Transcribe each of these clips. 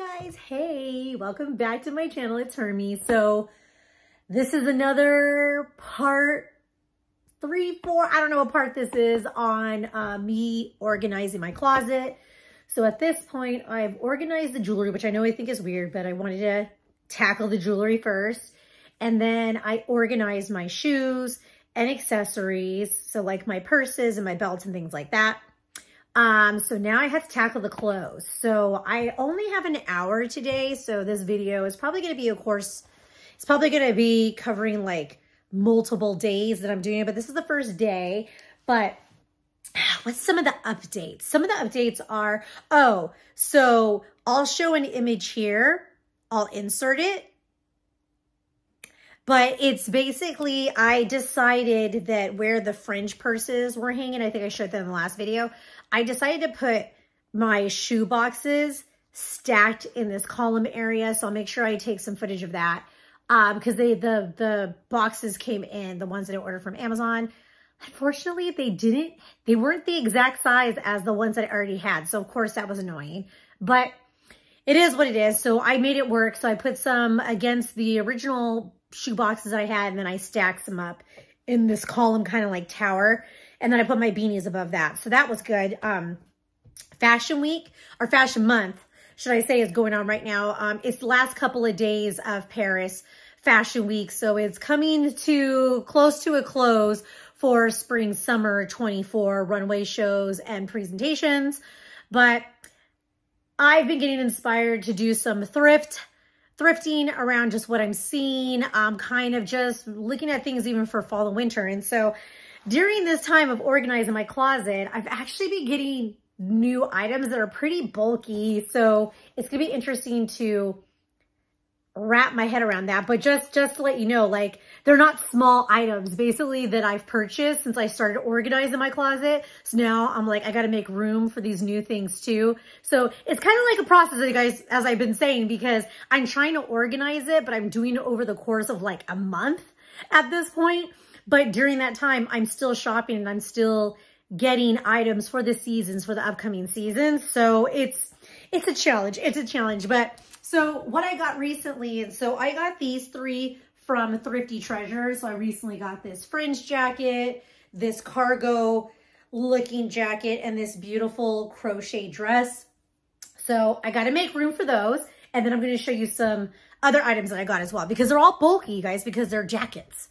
guys, hey, welcome back to my channel. It's Hermie. So this is another part 3, 4, I don't know what part this is on me organizing my closet. So at this point I've organized the jewelry, which I know I think is weird, but I wanted to tackle the jewelry first. And then I organized my shoes and accessories. So like my purses and my belts and things like that. So now I have to tackle the clothes. So I only have an hour today. So this video is probably going to be, of course, it's probably going to be covering like multiple days that I'm doing it, but this is the first day. But what's some of the updates? Some of the updates are, so I'll show an image here. I'll insert it. But it's basically, I decided that where the fringe purses were hanging, I think I showed them in the last video, I decided to put my shoe boxes stacked in this column area. So I'll make sure I take some footage of that. Because the boxes came in, the ones that I ordered from Amazon. Unfortunately, they weren't the exact size as the ones that I already had. So of course that was annoying, but it is what it is. So I made it work. So I put some against the original shoe boxes I had, and then I stacked them up in this column, kind of like tower. And then I put my beanies above that. So that was good. Fashion week, or fashion month, should I say, is going on right now. It's the last couple of days of Paris Fashion Week. So it's coming to close to a close for spring, summer 24 runway shows and presentations. But I've been getting inspired to do some thrifting around just what I'm seeing. Kind of just looking at things even for fall and winter. And so during this time of organizing my closet, I've actually been getting new items that are pretty bulky. So it's gonna be interesting to wrap my head around that. But just to let you know, like, they're not small items basically that I've purchased since I started organizing my closet. So now I'm like, I got to make room for these new things too. So it's kind of like a process, you guys, as I've been saying, because I'm trying to organize it, but I'm doing it over the course of like a month at this point. But during that time, I'm still shopping and I'm still getting items for the seasons, for the upcoming seasons. So it's a challenge. It's a challenge. But so what I got recently, and so I got these 3 from Thrifty Treasures. So I recently got this fringe jacket, this cargo looking jacket, and this beautiful crochet dress. So I got to make room for those. And then I'm going to show you some other items that I got as well, because they're all bulky, you guys, because they're jackets.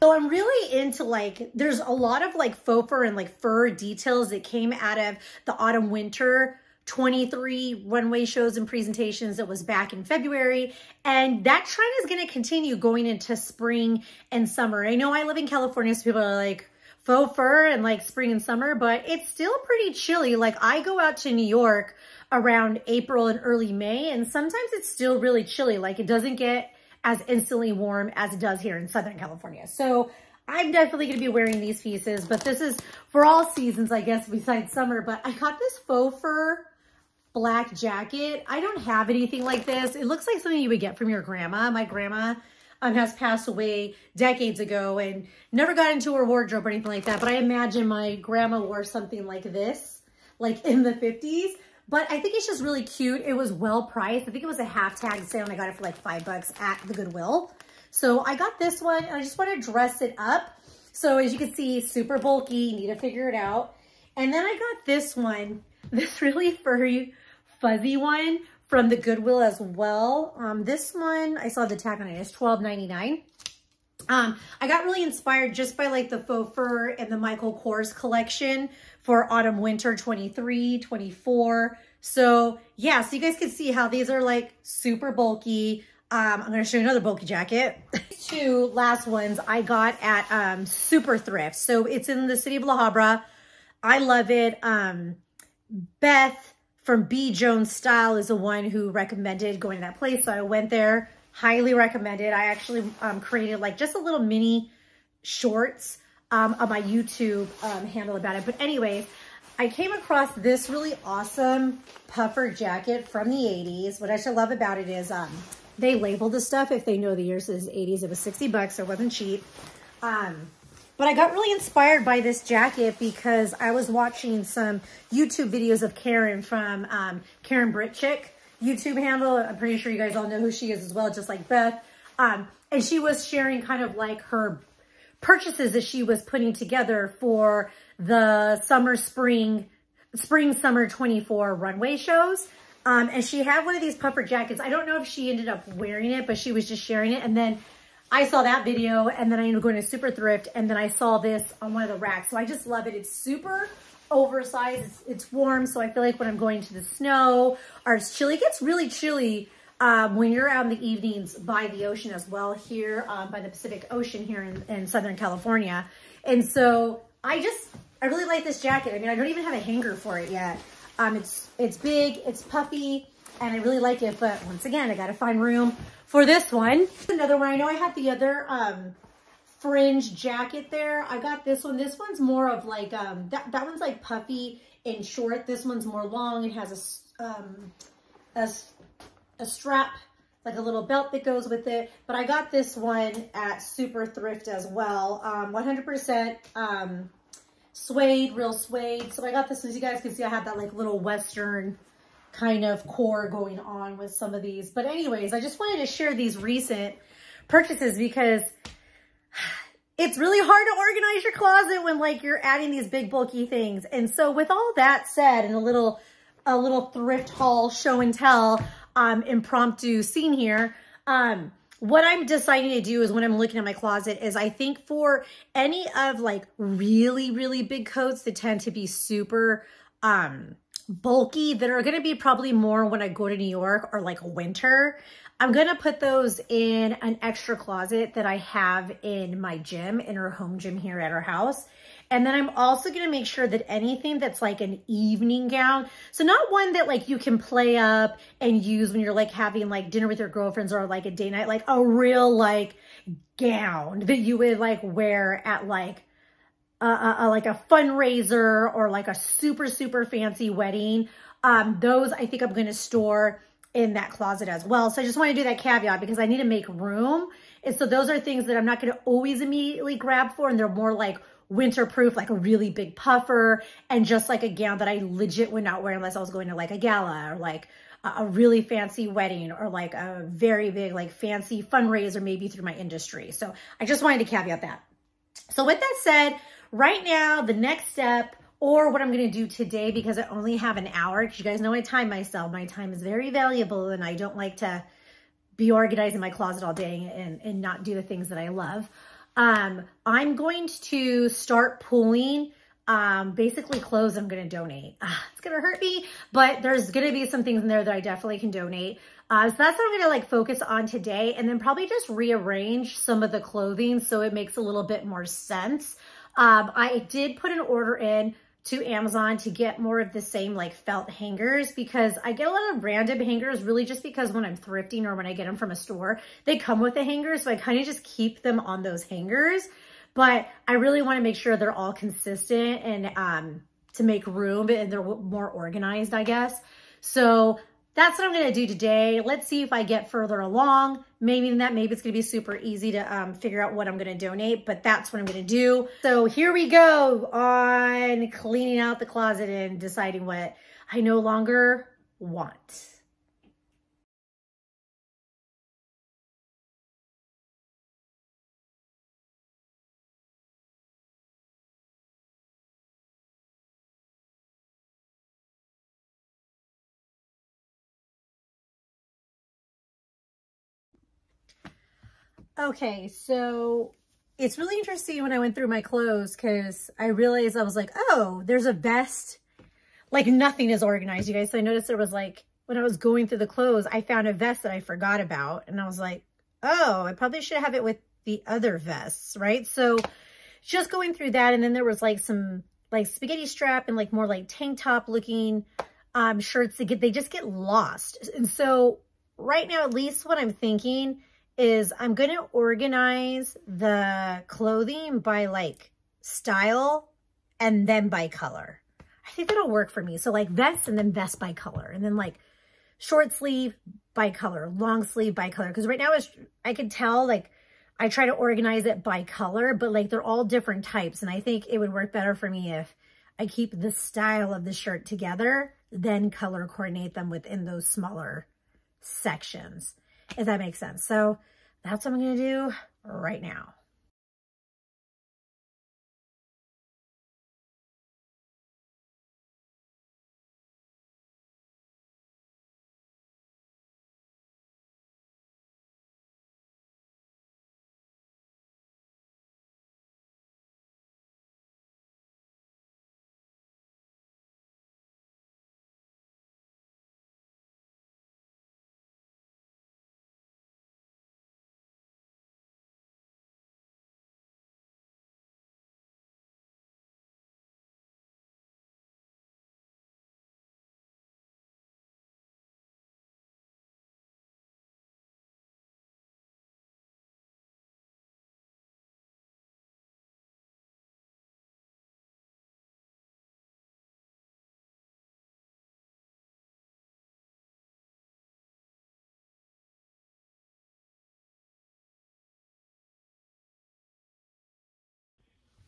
So I'm really into, like, there's a lot of like faux fur and like fur details that came out of the autumn winter 23 runway shows and presentations that was back in February. And that trend is going to continue going into spring and summer. I know I live in California, so people are like faux fur and like spring and summer, but it's still pretty chilly. Like, I go out to New York around April and early May, and sometimes it's still really chilly. Like, it doesn't get as instantly warm as it does here in Southern California. So I'm definitely going to be wearing these pieces, but this is for all seasons, I guess, besides summer. But I got this faux fur black jacket. I don't have anything like this. It looks like something you would get from your grandma. My grandma has passed away decades ago and never got into her wardrobe or anything like that. But I imagine my grandma wore something like this, like in the 50s. But I think it's just really cute. It was well priced. I think it was a half tag sale, and I got it for like $5 at the Goodwill. So I got this one, and I just want to dress it up. So as you can see, super bulky, need to figure it out. And then I got this one, this really furry, fuzzy one from the Goodwill as well. This one, I saw the tag on it, it's $12.99. I got really inspired just by like the faux fur and the Michael Kors collection for autumn winter 23, 24. So yeah, so you guys can see how these are like super bulky. I'm going to show you another bulky jacket. These 2 last ones I got at Super Thrift. So it's in the city of La Habra. I love it. Beth from B. Jones Style is the one who recommended going to that place. So I went there, highly recommended. I actually created like just a little mini shorts on my YouTube handle about it. But anyways, I came across this really awesome puffer jacket from the 80s. What I should love about it is they label the stuff. If they know the years is 80s, it was $60, so it wasn't cheap. But I got really inspired by this jacket because I was watching some YouTube videos of Karen from Karen Britchick. YouTube handle. I'm pretty sure you guys all know who she is as well, just like Beth. And she was sharing kind of like her purchases that she was putting together for the spring-summer 24 runway shows. And she had one of these puffer jackets. I don't know if she ended up wearing it, but she was just sharing it. And then I saw that video, and then I ended up going to Super Thrift, and then I saw this on one of the racks. So I just love it. It's super oversized. It's warm, so I feel like when I'm going to the snow or it's chilly, it gets really chilly when you're out in the evenings by the ocean as well, here by the Pacific Ocean here in Southern California. And so I really like this jacket. I mean, I don't even have a hanger for it yet. It's big, it's puffy, and I really like it. But once again, I got to find room for this one. Another one, I know I had the other fringe jacket there. I got this one. This one's more of like, that one's like puffy and short. This one's more long. It has a strap, like a little belt that goes with it. But I got this one at Super Thrift as well. 100% suede, real suede. So I got this, as you guys can see, I have that like little Western kind of core going on with some of these. But anyways, I just wanted to share these recent purchases because it's really hard to organize your closet when like you're adding these big bulky things. And so with all that said, and a little thrift haul show and tell impromptu scene here, what I'm deciding to do is when I'm looking at my closet is I think for any of like really, really big coats that tend to be super bulky, that are going to be probably more when I go to New York or like winter, I'm going to put those in an extra closet that I have in my gym, in our home gym here at our house. And then I'm also going to make sure that anything that's like an evening gown, so not one that like you can play up and use when you're like having like dinner with your girlfriends or like a day night, like a real like gown that you would like wear at like a fundraiser or like a super, super fancy wedding. Those I think I'm going to store in that closet as well. So I just want to do that caveat because I need to make room. And so those are things that I'm not going to always immediately grab for. And they're more like winterproof, like a really big puffer and just like a gown that I legit would not wear unless I was going to like a gala or like a really fancy wedding or like a very big, like fancy fundraiser, maybe through my industry. So I just wanted to caveat that. So with that said, right now, the next step, or what I'm going to do today, because I only have an hour, because you guys know I time myself. My time is very valuable, and I don't like to be organizing my closet all day and not do the things that I love. I'm going to start pulling basically clothes I'm going to donate. It's going to hurt me, but there's going to be some things in there that I definitely can donate. So that's what I'm going to like focus on today, and then probably just rearrange some of the clothing so it makes a little bit more sense. I did put an order in to Amazon to get more of the same like felt hangers, because I get a lot of random hangers really just because when I'm thrifting or when I get them from a store, they come with a hanger. So I kind of just keep them on those hangers, but I really want to make sure they're all consistent and to make room and they're more organized, I guess. So that's what I'm going to do today. Let's see if I get further along. Maybe it's going to be super easy to figure out what I'm going to donate, but that's what I'm going to do. So here we go on cleaning out the closet and deciding what I no longer want. Okay, so it's really interesting when I went through my clothes because I realized I was like, oh, there's a vest. Like nothing is organized, you guys. So I noticed there was like, when I was going through the clothes, I found a vest that I forgot about. And I was like, oh, I probably should have it with the other vests, right? So just going through that. And then there was like some like spaghetti strap and like more like tank top looking shirts they just get lost. And so right now, at least what I'm thinking is I'm going to organize the clothing by like style and then by color. I think that'll work for me. So like vest and then vest by color, and then like short sleeve by color, long sleeve by color. Because right now I can tell like I try to organize it by color, but like they're all different types. And I think it would work better for me if I keep the style of the shirt together, then color coordinate them within those smaller sections, if that makes sense. So that's what I'm going to do right now.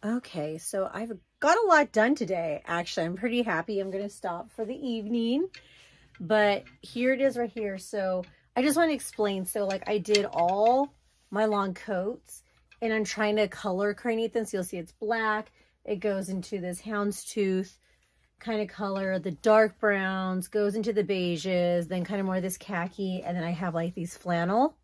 Okay, so I've got a lot done today. Actually, I'm pretty happy. I'm going to stop for the evening, but here it is right here. So I just want to explain. So like I did all my long coats and I'm trying to color coordinate them. So you'll see it's black. It goes into this houndstooth kind of color. The dark browns goes into the beiges, then kind of more this khaki. And then I have like these flannel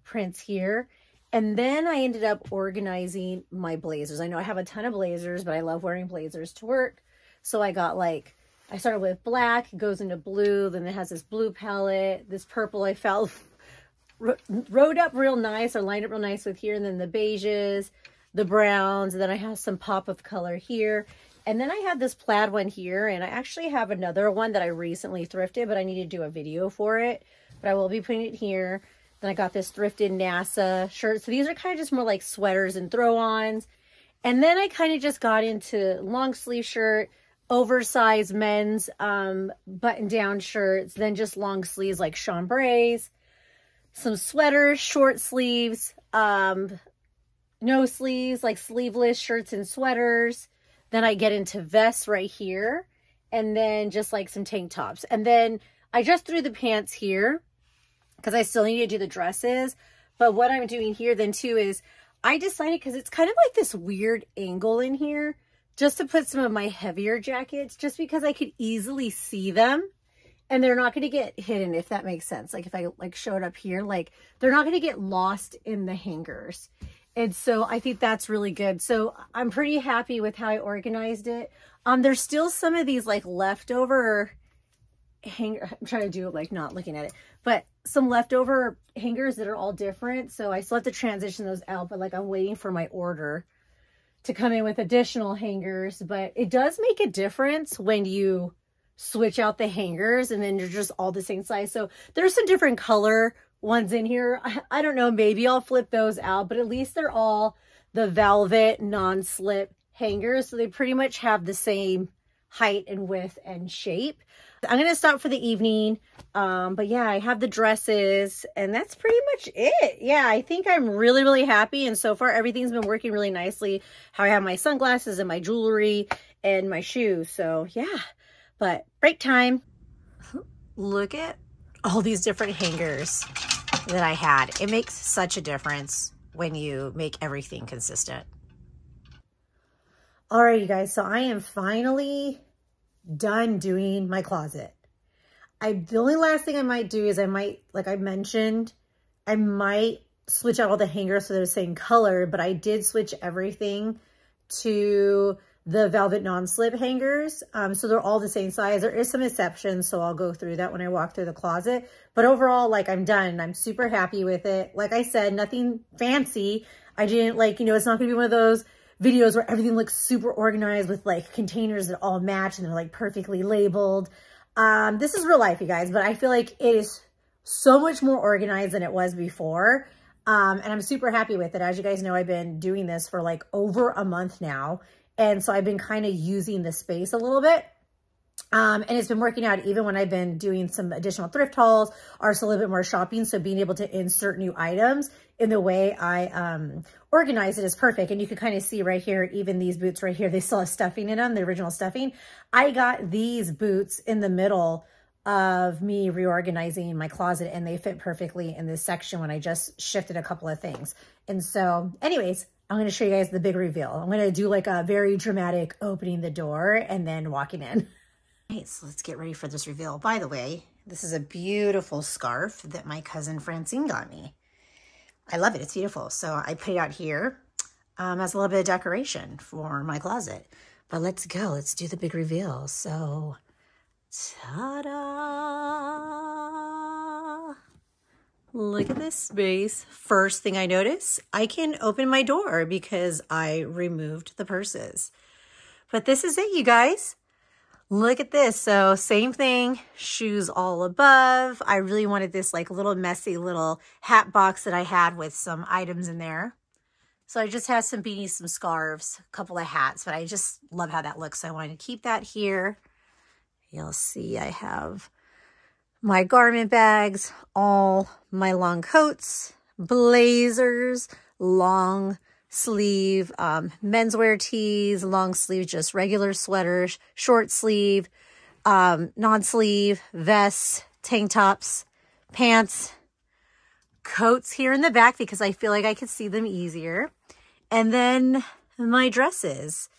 prints here. And then I ended up organizing my blazers. I know I have a ton of blazers, but I love wearing blazers to work. So I got like, I started with black, it goes into blue, then it has this blue palette, this purple I felt rode up real nice or lined up real nice with here, and then the beiges, the browns, and then I have some pop of color here. And then I have this plaid one here, and I actually have another one that I recently thrifted, but I need to do a video for it. But I will be putting it here. Then I got this thrifted NASA shirt. So these are kind of just more like sweaters and throw-ons. And then I kind of just got into long sleeve shirt, oversized men's button-down shirts, then just long sleeves like chambrays, some sweaters, short sleeves, no sleeves, like sleeveless shirts and sweaters. Then I get into vests right here, and then just like some tank tops. And then I just threw the pants here, because I still need to do the dresses. But what I'm doing here then too is I decided, because it's kind of like this weird angle in here, just to put some of my heavier jackets, just because I could easily see them and they're not going to get hidden, if that makes sense. Like if I like show it up here, like they're not going to get lost in the hangers. And so I think that's really good. So I'm pretty happy with how I organized it. There's still some of these like leftover hanger, I'm trying to do it like not looking at it, but some leftover hangers that are all different. So I still have to transition those out, but like I'm waiting for my order to come in with additional hangers. But it does make a difference when you switch out the hangers and then you're just all the same size. So there's some different color ones in here. I don't know, maybe I'll flip those out, but at least they're all the velvet non-slip hangers. So they pretty much have the same height and width and shape. I'm going to stop for the evening. But yeah, I have the dresses and that's pretty much it. Yeah, I think I'm really, really happy. And so far everything's been working really nicely. How I have my sunglasses and my jewelry and my shoes. So yeah, but break time. Look at all these different hangers that I had. It makes such a difference when you make everything consistent. All right, you guys. So I am finally done doing my closet. The only last thing I might do is I might, like I mentioned, I might switch out all the hangers so they're the same color, but I did switch everything to the velvet non-slip hangers. So they're all the same size. There is some exceptions, so I'll go through that when I walk through the closet. But overall, like I'm done. I'm super happy with it. Like I said, nothing fancy. I didn't like, you know, it's not gonna be one of those videos where everything looks super organized with like containers that all match and they're like perfectly labeled. This is real life, you guys, but I feel like it is so much more organized than it was before. And I'm super happy with it. As you guys know, I've been doing this for like over a month now. And so I've been kind of using the space a little bit. And it's been working out even when I've been doing some additional thrift hauls or just a little bit more shopping. So being able to insert new items in the way I organize it is perfect. And you can kind of see right here, even these boots right here, they still have stuffing in them, the original stuffing. I got these boots in the middle of me reorganizing my closet, and they fit perfectly in this section when I just shifted a couple of things. And so anyways, I'm going to show you guys the big reveal. I'm going to do like a very dramatic opening the door and then walking in. Okay, so let's get ready for this reveal. By the way, this is a beautiful scarf that my cousin Francine got me. I love it. It's beautiful. So I put it out here as a little bit of decoration for my closet. But let's go. Let's do the big reveal. So, ta-da! Look at this space. First thing I notice, I can open my door because I removed the purses. But this is it, you guys. Look at this. So same thing, shoes all above. I really wanted this like little messy little hat box that I had with some items in there. So I just have some beanies, some scarves, a couple of hats, but I just love how that looks. So I wanted to keep that here. You'll see I have my garment bags, all my long coats, blazers, long sleeve, menswear tees, long sleeve, just regular sweaters, short sleeve, non-sleeve, vests, tank tops, pants, coats here in the back because I feel like I could see them easier. And then my dresses.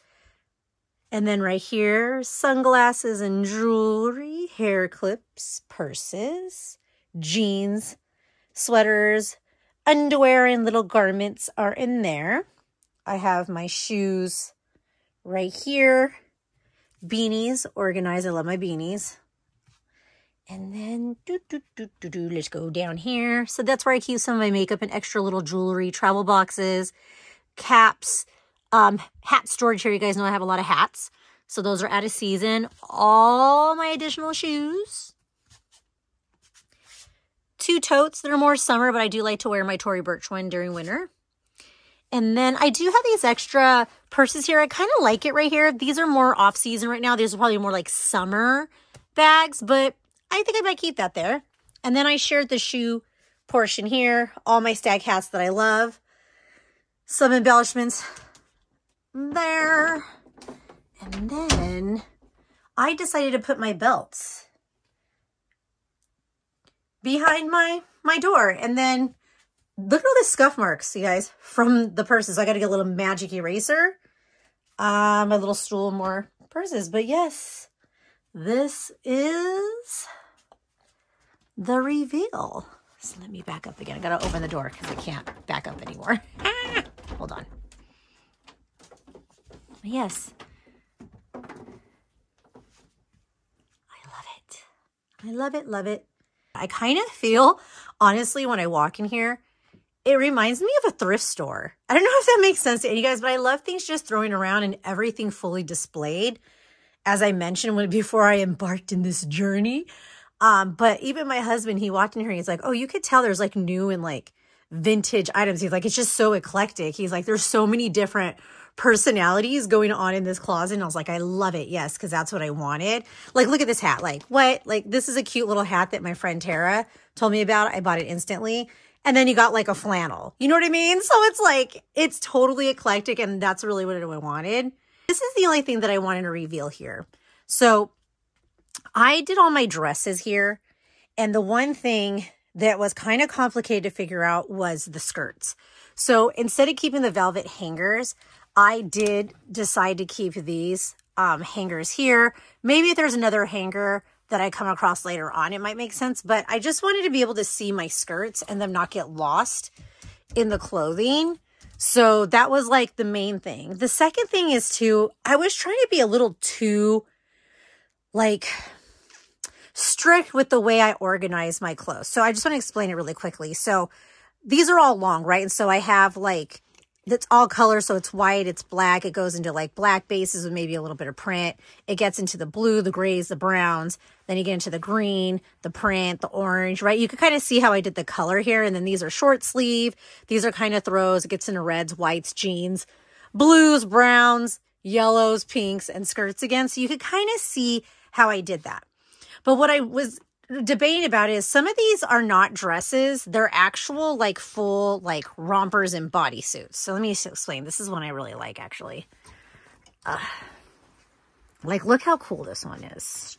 And then right here, sunglasses and jewelry, hair clips, purses, jeans, sweaters, underwear and little garments are in there. I have my shoes right here. Beanies organized. I love my beanies. And then let's go down here. So that's where I keep some of my makeup and extra little jewelry, travel boxes, caps, hat storage here. You guys know I have a lot of hats. So those are out of season. All my additional shoes. 2 totes that are more summer, but I do like to wear my Tory Burch one during winter. And then I do have these extra purses here. I kind of like it right here. These are more off season right now. These are probably more like summer bags, but I think I might keep that there. And then I shared the shoe portion here. All my stag hats that I love. Some embellishments there. And then I decided to put my belts behind my door. And then look at all the scuff marks, you guys, from the purses. So I got to get a little magic eraser. My little stool, more purses. But yes, this is the reveal. So let me back up again. I got to open the door because I can't back up anymore. Hold on. Yes. I love it. I love it, love it. I kind of feel, honestly, when I walk in here, it reminds me of a thrift store. I don't know if that makes sense to you guys, but I love things just throwing around and everything fully displayed. As I mentioned before I embarked in this journey. But even my husband, he walked in here and he's like, oh, you could tell there's like new and like vintage items. He's like, it's just so eclectic. He's like, there's so many different personalities going on in this closet. And I was like, I love it. Yes, because that's what I wanted. Like, look at this hat. Like, what? Like, this is a cute little hat that my friend Tara told me about. I bought it instantly. And then you got like a flannel. You know what I mean? So it's like, it's totally eclectic. And that's really what I wanted. This is the only thing that I wanted to reveal here. So I did all my dresses here. And the one thing that was kind of complicated to figure out was the skirts. So instead of keeping the velvet hangers, I did decide to keep these hangers here. Maybe if there's another hanger that I come across later on, it might make sense. But I just wanted to be able to see my skirts and them not get lost in the clothing. So that was like the main thing. The second thing is too, I was trying to be a little too like strict with the way I organize my clothes. So I just want to explain it really quickly. So these are all long, right? And so I have like, it's all color. So it's white, it's black. It goes into like black bases with maybe a little bit of print. It gets into the blue, the grays, the browns. Then you get into the green, the print, the orange, right? You can kind of see how I did the color here. And then these are short sleeve. These are kind of throws. It gets into reds, whites, jeans, blues, browns, yellows, pinks, and skirts again. So you could kind of see how I did that. But what I was debating about is some of these are not dresses. They're actual like full like rompers and bodysuits. So let me explain. This is one I really like actually. Like look how cool this one is.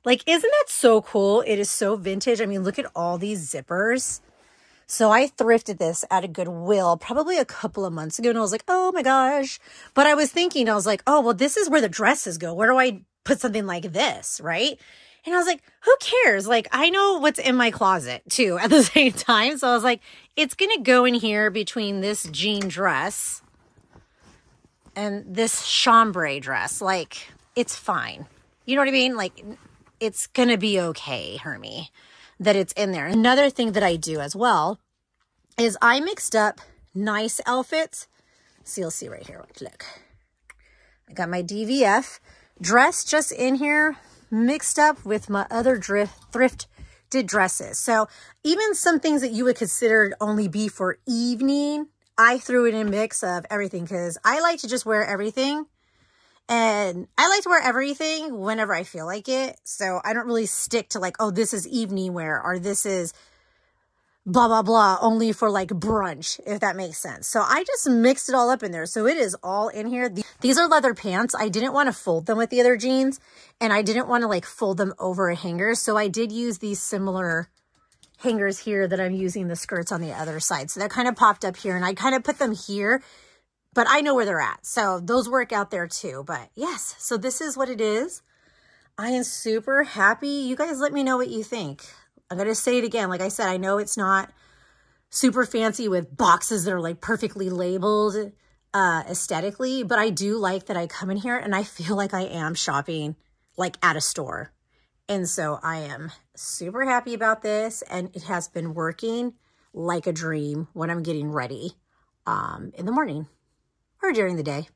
Like, isn't that so cool? It is so vintage. I mean, look at all these zippers. So I thrifted this at a Goodwill probably a couple of months ago. And I was like, oh my gosh. But I was thinking, I was like, oh, well, this is where the dresses go. Where do I put something like this, right? And I was like, who cares? Like, I know what's in my closet too at the same time. So I was like, it's going to go in here between this jean dress and this chambray dress. Like, it's fine. You know what I mean? Like, it's going to be okay, Hermie, that it's in there. Another thing that I do as well is I mixed up nice outfits. So you'll see right here. Look, I got my DVF dress just in here mixed up with my other thrifted dresses. So even some things that you would consider only be for evening, I threw it in a mix of everything because I like to just wear everything. And I like to wear everything whenever I feel like it. So I don't really stick to like, oh, this is evening wear or this is blah, blah, blah, only for like brunch, if that makes sense. So I just mixed it all up in there. So it is all in here. These are leather pants. I didn't want to fold them with the other jeans and I didn't want to like fold them over a hanger. So I did use these similar hangers here that I'm using the skirts on the other side. So that kind of popped up here and I kind of put them here. But I know where they're at. So those work out there too. But yes, so this is what it is. I am super happy. You guys let me know what you think. I'm going to say it again. Like I said, I know it's not super fancy with boxes that are like perfectly labeled aesthetically. But I do like that I come in here and I feel like I am shopping like at a store. And so I am super happy about this. And it has been working like a dream when I'm getting ready in the morning. Or during the day.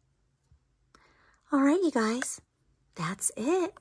All right, you guys, that's it.